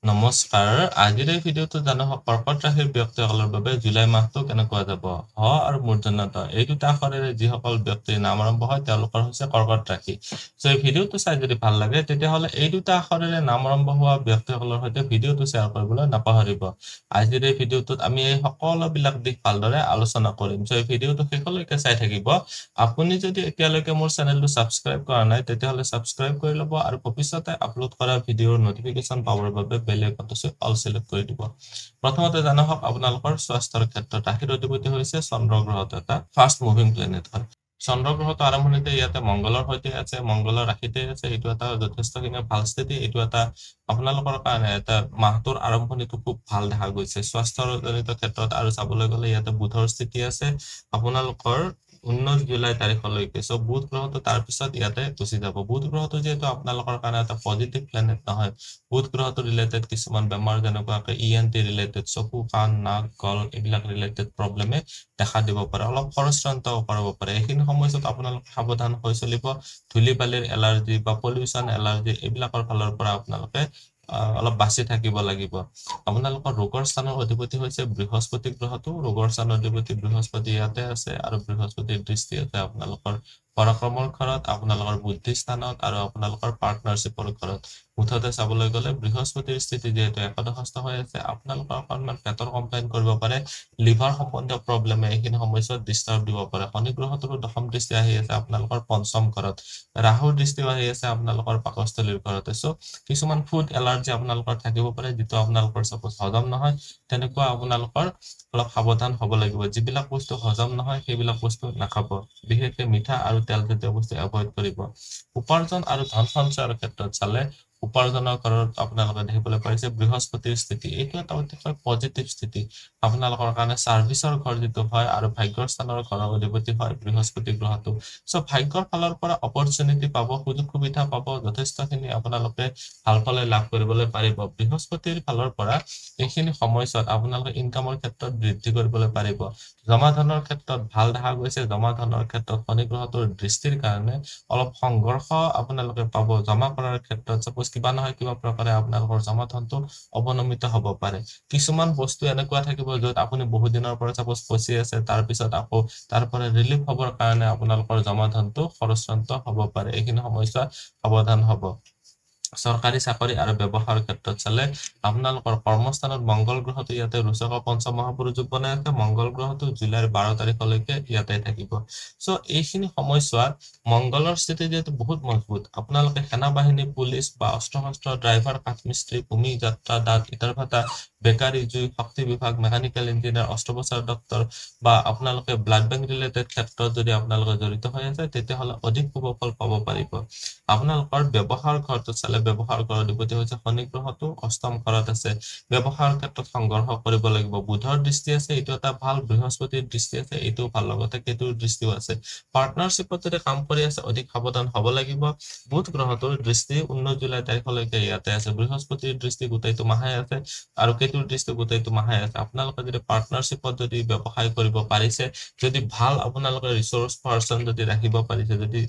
নমস্কাৰ আজিৰ এই ভিডিঅ'টো জানো কৰ্কট ৰাশিৰ ব্যক্তিসকলৰ বাবে জুলাই মাহটো কেনেকুৱা যাব হ আৰু মূৰ্ধন্য ট এই দুটা আখৰেৰে যিসকল ব্যক্তিৰ নাম আৰম্ভ হয় তেওঁলোকৰ হৈছে কৰ্কট ৰাশি সো এই ভিডিঅ'টো চাই যদি ভাল লাগে তেতিয়াহ'লে এই দুটা আখৰেৰে নাম আৰম্ভ হোৱা ব্যক্তিসকলৰ সৈতে ভিডিঅ'টো শ্বেয়াৰ কৰিবলৈ নাপাহৰিব আজিৰ এই ভিডিঅ'টোত আমি এই সকলোবিলাক দিশ ভালদৰে আলোচনা কৰিম সো এই ভিডিঅ'টো শেষলৈকে চাই থাকিব আপুনি যদি এতিয়ালৈকে মোৰ চেনেলটো সাবস্ক্ৰাইব কৰা নাই তেতিয়াহ'লে সাবস্ক্ৰাইব কৰি ল'ব আৰু ভৱিষ্যতে আপলোড কৰা ভিডিঅ'ৰ নটিফিকেশন পাবৰ বাবে বেল আইকনটো অল সিলেক্ট কৰি দিব প্ৰথমতে জানা হওক আপোনালোকৰ স্বাস্থ্যৰ ক্ষেত্ৰত ৰাশিৰ অধিপতি হৈছে চন্দ্ৰ গ্ৰহটো এটা ফাষ্ট মুভিং প্লেনেট হয় চন্দ্ৰ গ্ৰহটো আৰম্ভণিতে ইয়াতে মংগলৰ সৈতে আছে মংগলৰ ৰাশিতে আছে এইটো এটা যথেষ্টখিনি ভাল স্থিতি এইটো এটা আপোনালোকৰ কাৰণে এটা মাহটোৰ আৰম্ভণিটো খুব ভাল দেখা গৈছে স্বাস্থ্যৰ জনিত ক্ষেত্ৰত আৰু চাবলৈ গ'লে ইয়াতে বুধৰ স্থিতি আছে আপোনালোকৰ 19 জুলাই তাৰিখলৈকে সো বুধ গ্ৰহটো তাৰ পিছত ইয়াতে গুচি যাব বুধ গ্ৰহটো যেটো আপোনালোকৰ কাৰণে এটা পজিটিভ প্লেনেট নহয় বুধ গ্ৰহটো ৰিলেটেড কিছুমান বেমাৰ যেনেকুৱাকৈ ইএনটি ৰিলেটেড চকু কাণ নাক গল এইবিলাক ৰিলেটেড প্ৰবলেমে দেখা দিব পাৰে অলপ খৰচৰান্ত কৰিব পাৰে এইখিনি সময়ত আপোনালোক সাৱধান হৈ চলিব ধূলি বালিৰ এলাৰ্জি বা পলিউশন এলাৰ্জি এইবিলাকৰ ফালৰ পৰা আপোনালোকে অলপ বাছি থাকিব লাগিব আপোনালোকৰ ৰোগৰ স্থানৰ অধিপতি হৈছে বৃহস্পতি গ্ৰহটো ৰোগৰ স্থানৰ অধিপতি বৃহস্পতি ইয়াতে আছে আৰু বৃহস্পতিৰ দৃষ্টি আছে আপোনালোকৰ পৰাক্ৰমৰ ঘৰত আপোনালোকৰ বুদ্ধি স্থানত আৰু আপোনালোকৰ পাৰ্টনাৰশ্বিপৰ ঘৰত মুঠতে চাবলৈ গ'লে বৃহস্পতিৰ স্থিতি যেহেতু একাদশস্থ হৈ আছে আপোনালোকৰ অকণমান পেটৰ কমপ্লেইন কৰিব পাৰে লিভাৰ সম্বন্ধীয় প্ৰবলেমে এইখিনি সমস্যাত ডিস্টাৰ্ব দিব পাৰে শনি গ্ৰহটোৰ দশম দৃষ্টি আহি আছে আপোনালোকৰ পঞ্চম ঘৰত ৰাহুৰ দৃষ্টিও আহি আছে আপোনালোকৰ পাকস্থলীৰ ঘৰতে সো কিছুমান ফুড এলাৰ্জি আপোনালোকৰ থাকিব পাৰে যেটো আপোনালোকৰ সপোজ হজম নহয় তেনেকুৱা আপোনালোকৰ অলপ সাৱধান হ'ব লাগিব যিবিলাক বস্তু হজম নহয় সেইবিলাক বস্তু নাখাব বিশেষকৈ মিঠা আৰু তেলজাতীয় বস্তু এভয়েড কৰিব উপাৰ্জন আৰু ধন সঞ্চয়ৰ ক্ষেত্ৰত চালে উপাৰ্জনৰ ঘৰত আপোনালোকে দেখিবলৈ পাইছে বৃহস্পতিৰ স্থিতি এইটো এটা অতিশয় পজিটিভ স্থিতি আপোনালোকৰ কাৰণে সাৰ্ভিসৰ ঘৰ যেটো হয় আৰু ভাগ্যৰ স্থানৰ ঘৰৰ অধিপতি হয় বৃহস্পতি গ্ৰহটো সো ভাগ্যৰ ফালৰ পৰা অপৰচুনিটি পাব সুযোগ সুবিধা পাব যথেষ্টখিনি আপোনালোকে ভাল ফল লাভ কৰিবলৈ পাৰিব বৃহস্পতিৰ ফালৰ পৰা এইখিনি সময়ত আপোনালোকে ইনকামৰ ক্ষেত্ৰত বৃদ্ধি কৰিবলৈ পাৰিব জমা ধনৰ ক্ষেত্ৰত ভাল দেখা গৈছে জমা ধনৰ ক্ষেত্ৰত শনি গ্ৰহটোৰ দৃষ্টিৰ কাৰণে অলপ সংঘৰ্ষ আপোনালোকে পাব জমা কৰাৰ ক্ষেত্ৰত সপোজ কিবা নহয় কিবা প্ৰকাৰে আপোনালোকৰ জমা ধনটো অৱনমিত হ'ব পাৰে কিছুমান বস্তু এনেকুৱা থাকিব যত আপুনি বহুত দিনৰ পৰা সপোজ ফচি আছে তাৰ পিছত আকৌ তাৰ পৰা ৰিলিফ হ'বৰ কাৰণে আপোনালোকৰ জমা ধনটো খৰচৰান্ত হ'ব পাৰে এইখিনি সমস্যা সাৱধান হ'ব সৰকাৰি চাকৰি আৰু ব্যৱসায়ৰ ক্ষেত্ৰত চালে আপোনালোকৰ কৰ্মস্থানত মংগল গ্ৰহটো ইয়াতে ৰুচক পঞ্চম মহাপুৰুষ যোগ বনাই আছে মংগল গ্ৰহটো জুলাইৰ 12 তাৰিখলৈকে ইয়াতে থাকিব সো এইখিনি সময়ছোৱাত মংগলৰ স্থিতি যেটো বহুত মজবুত আপোনালোকে সেনা বাহিনী পুলিশ বা অস্ত্ৰ-শস্ত্ৰ ড্ৰাইভাৰ কাঠমিস্ত্ৰী ভূমি যাত্ৰা দাঁত ইটাৰ ভাটা বেকাৰী জুই শক্তি বিভাগ মেকানিক্যাল ইঞ্জিনিয়াৰ অস্ত্ৰোপচাৰ ডক্টৰ বা আপোনালোকে ব্লাড বেংক ৰিলেটেড ক্ষেত্ৰত যদি আপোনালোকে জড়িত হৈ আছে তেতিয়াহ'লে অধিক শুভ ফল পাব পাৰিব আপোনালোকৰ ব্যৱসায়ৰ ঘৰটো চালে ব্যৱসায়ৰ ঘৰৰ অধিপতি হৈছে শনি গ্ৰহটো অষ্টম ঘৰত আছে ব্যৱসায়ৰ ক্ষেত্ৰত সংঘৰ্ষ কৰিব লাগিব বুধৰ দৃষ্টি আছে এইটো এটা ভাল বৃহস্পতিৰ দৃষ্টি আছে এইটো ভাল লগতে কেতুৰ দৃষ্টিও আছে পাৰ্টনাৰশ্বিপত যদি কাম কৰি আছে অধিক সাৱধান হ'ব লাগিব বুধ গ্ৰহটোৰ দৃষ্টি 19 জুলাই তাৰিখলৈকে ইয়াতে আছে বৃহস্পতিৰ দৃষ্টি গোটেইটো মাহে আছে আৰু কেতুৰ দৃষ্টি গোটেইটো মাহে আছে আপোনালোকে যদি পাৰ্টনাৰশ্বিপত যদি ব্যৱসায় কৰিব পাৰিছে যদি ভাল আপোনালোকে ৰিসোৰ্স পাৰসন যদি ৰাখিব পাৰিছে যদি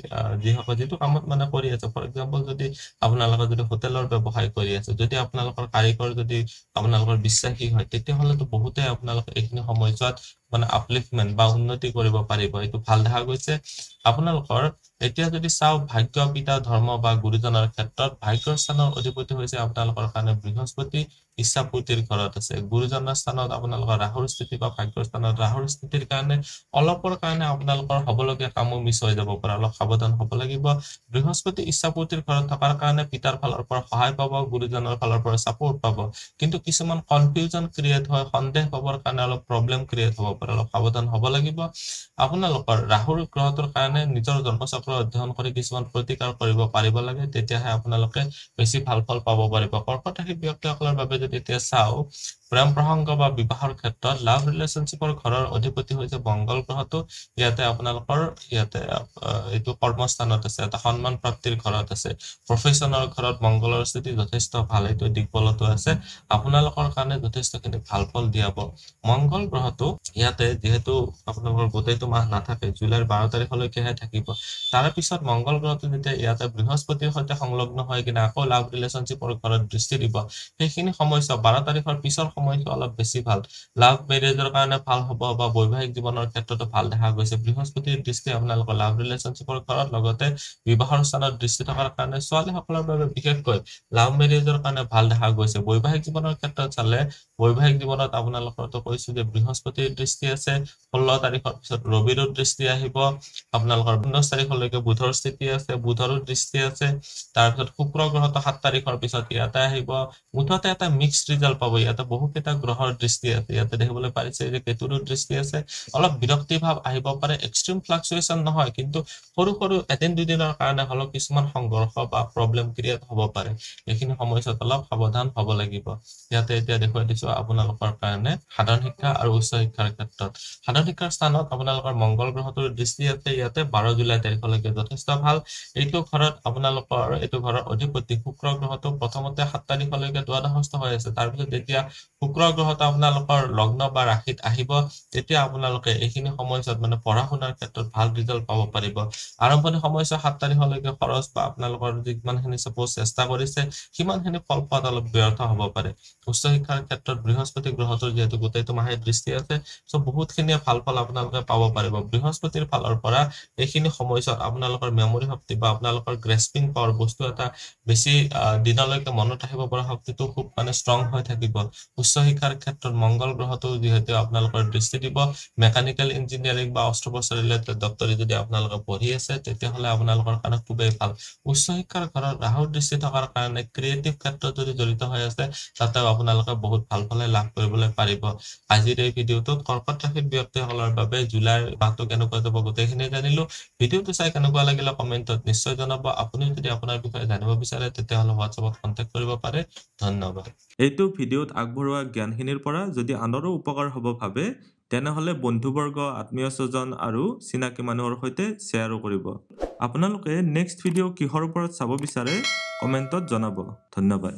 যিসকল যেটো কামত মানে কৰি আছে ফৰ এক্সাম্পল যদি আপোনালোকে যদি হোটেলৰ ব্যৱসায় কৰি আছে যদি আপোনালোকৰ কাৰিকৰ যদি আপোনালোকৰ বিশ্বাসী হয় তেতিয়াহ'লে তো বহুতে আপোনালোকে এইখিনি সময়ছোৱাত মানে আপলিফমেন্ট বা উন্নতি কৰিব পাৰিব এইটো ভাল দেখা গৈছে আপোনালোকৰ এতিয়া যদি চাও ভাগ্য পিতা ধৰ্ম বা গুৰুজনৰ ক্ষেত্ৰত ভাগ্যৰ স্থানৰ অধিপতি হৈছে আপোনালোকৰ কাৰণে বৃহস্পতি ইচ্ছাপূৰ্তিৰ ঘৰত আছে গুৰুজনৰ স্থানত আপোনালোকৰ ৰাহুৰ স্থিতি বা ভাগ্যৰ স্থানত ৰাহুৰ স্থিতিৰ কাৰণে অলপৰ কাৰণে আপোনালোকৰ হ'বলগীয়া কামো মিছ হৈ যাব পাৰে অলপ সাৱধান হ'ব লাগিব বৃহস্পতি ইচ্ছাপূৰ্তিৰ ঘৰত থকাৰ কাৰণে পিতাৰ ফালৰ পৰা সহায় পাব গুৰুজনৰ ফালৰ পৰা সাপোৰ্ট পাব কিন্তু কিছুমান কনফিউজন ক্ৰিয়েট হয় সন্দেহ পাবৰ কাৰণে অলপ প্ৰবলেম ক্ৰিয়েট হ'ব পাৰে অলপ সাৱধান হ'ব লাগিব আপোনালোকৰ ৰাহুৰ গ্ৰহটোৰ কাৰণে নিজৰ জন্মচক্ৰ অধ্যয়ন কৰি কিছুমান প্ৰতিকাৰ কৰিব পাৰিব লাগে তেতিয়াহে আপোনালোকে বেছি ভাল ফল পাব পাৰিব কৰ্কট ৰাশি ব্যক্তিসকলৰ বাবে যদি এতিয়া চাও প্ৰেম প্ৰসংগ বা বিবাহৰ ক্ষেত্ৰত লাভ ৰিলেশ্যনশ্বিপৰ ঘৰৰ অধিপতি হৈছে মংগল গ্ৰহটো ইয়াতে আপোনালোকৰ ইয়াতে এইটো কৰ্মস্থানত আছে এটা সন্মান প্ৰাপ্তিৰ ঘৰত আছে প্ৰফেশনৰ ঘৰত মংগলৰ স্থিতি যথেষ্ট ভাল এইটো দিকবলতো আছে আপোনালোকৰ কাৰণে যথেষ্টখিনি ভাল ফল দিয়াব মংগল গ্ৰহটো ইয়াতে যেহেতু আপোনালোকৰ গোটেইটো মাহ নাথাকে জুলাইৰ 12 তাৰিখলৈকেহে থাকিব তাৰ পিছত মংগল গ্ৰহটো যেতিয়া ইয়াতে বৃহস্পতিৰ সৈতে সংলগ্ন হৈ কিনে আকৌ লাভ ৰিলেশ্যনশ্বিপৰ ঘৰত দৃষ্টি দিব সেইখিনি সময়ছোৱা 12 তাৰিখৰ পিছৰ সময়টো অলপ বেছি ভাল লাভ মেৰেজৰ কাৰণে ভাল হ'ব বা বৈবাহিক জীৱনৰ ক্ষেত্ৰতো ভাল দেখা গৈছে বৃহস্পতিৰ দৃষ্টি আপোনালোকৰ লাভ ৰিলেশ্যনশ্বিপৰ ঘৰত লগতে বিবাহৰ স্থানত দৃষ্টি থকাৰ কাৰণে ছোৱালীসকলৰ বাবে বিশেষকৈ লাভ মেৰেজৰ কাৰণে ভাল দেখা গৈছে বৈবাহিক জীৱনৰ ক্ষেত্ৰত চালে বৈবাহিক জীৱনত আপোনালোকৰতো কৈছো যে বৃহস্পতিৰ দৃষ্টি আছে 16 তাৰিখৰ পিছত ৰবিৰো দৃষ্টি আহিব আপোনালোকৰ 19 তাৰিখলৈকে বুধৰ স্থিতি আছে বুধৰো দৃষ্টি আছে তাৰ পিছত শুক্ৰ গ্ৰহটো 7 তাৰিখৰ পিছত ইয়াতে আহিব মুঠতে এটা মিক্সড ৰিজাল্ট পাব ইয়াতে বহুকেইটা গ্ৰহৰ দৃষ্টি আছে ইয়াতে দেখিবলৈ পাৰিছে যে কেতুৰো দৃষ্টি আছে অলপ বিৰক্তি ভাৱ আহিব পাৰে এক্সট্ৰিম ফ্লাকচুৱেচন নহয় কিন্তু সৰু সৰু এদিন দুদিনৰ কাৰণে হলো কিছুমান সংঘৰ্ষ বা প্ৰবলেম ক্ৰিয়েট হ'ব পাৰে এইখিনি সময়ছোৱাত অলপ সাৱধান হ'ব লাগিব ইয়াতে এতিয়া দেখুৱাই দিছো আপোনালোকৰ কাৰণে সাধাৰণ শিক্ষা আৰু উচ্চ শিক্ষাৰ ক্ষেত্ৰত সাধাৰণ শিক্ষাৰ স্থানত আপোনালোকৰ মংগল গ্ৰহটোৰ দৃষ্টি আছে ইয়াতে 12 জুলাই তাৰিখলৈকে যথেষ্ট ভাল এইটো ঘৰত আপোনালোকৰ এইটো ঘৰৰ অধিপতি শুক্ৰ গ্ৰহটো প্ৰথমতে 7 তাৰিখলৈকে দ্বাদশস্থ হৈ আছে তাৰ পিছত যেতিয়া শুক্ৰ গ্ৰহটো আপোনালোকৰ লগ্ন বা ৰাশিত আহিব তেতিয়া আপোনালোকে এইখিনি সময়ছোৱাত মানে পঢ়া শুনাৰ ক্ষেত্ৰত ভাল ৰিজাল্ট পাব পাৰিব আৰম্ভণি সময়ছোৱা 7 তাৰিখলৈকে খৰচ বা আপোনালোকৰ যিমানখিনি সপোজ চেষ্টা কৰিছে সিমানখিনি ফল পোৱাত অলপ ব্যৰ্থ হ'ব পাৰে উচ্চ শিক্ষাৰ ক্ষেত্ৰত বৃহস্পতি গ্ৰহটোৰ যেহেতু গোটেইটো মাহে দৃষ্টি আছে সো বহুতখিনিয়ে ভাল ফল আপোনালোকে পাব পাৰিব বৃহস্পতিৰ ফালৰ পৰা এইখিনি সময়ছোৱাত আপোনালোকৰ মেমৰি শক্তি বা আপোনালোকৰ গ্ৰেস্পিং পাৱাৰ বস্তু এটা বেছি দিনলৈকে মনত ৰাখিব পৰা শক্তিটো খুব মানে ষ্ট্ৰং হৈ থাকিব উচ্চ শিক্ষাৰ ক্ষেত্ৰত মংগল গ্ৰহটো যেহেতু আপোনালোকৰ দৃষ্টি দিব মেকানিক্যাল ইঞ্জিনিয়াৰিং বা অস্ত্ৰোপচাৰ ৰিলেটেড ডক্টৰী যদি আপোনালোকে পঢ়ি আছে তেতিয়াহ'লে আপোনালোকৰ কাৰণে খুবেই ভাল উচ্চ শিক্ষাৰ ঘৰত ৰাহুৰ দৃষ্টি থকাৰ কাৰণে ক্ৰিয়েটিভ ক্ষেত্ৰত যদি জড়িত হৈ আছে তাতেও আপোনালোকে বহুত ভাল ফল লাভ কৰিবলৈ পাৰিব আজিৰ এই ভিডিঅ'টোত কৰ্কট ৰাশিৰ ব্যক্তিসকলৰ বাবে জুলাইৰ মাহটো কেনেকুৱা যাব গোটেইখিনি জানিলো ভিডিঅ'টো চাই কেনেকুৱা লাগিলে কমেন্টত নিশ্চয় জনাব আপুনি যদি আপোনাৰ বিষয়ে জানিব বিচাৰে তেতিয়াহ'লে WhatsAppত কন্টাক্ট কৰিব পাৰে ধন্যবাদ এইটো ভিডিঅ'ত আগবঢ়োৱা জ্ঞানখিনিৰ পৰা যদি আনৰো উপকাৰ হ'ব ভাবে তেনেহ'লে বন্ধুবৰ্গ আত্মীয় স্বজন আৰু চিনাকি মানুহৰ সৈতে শ্বেয়াৰো কৰিব আপোনালোকে নেক্সট ভিডিঅ' কিহৰ ওপৰত চাব বিচাৰে কমেন্টত জনাব ধন্যবাদ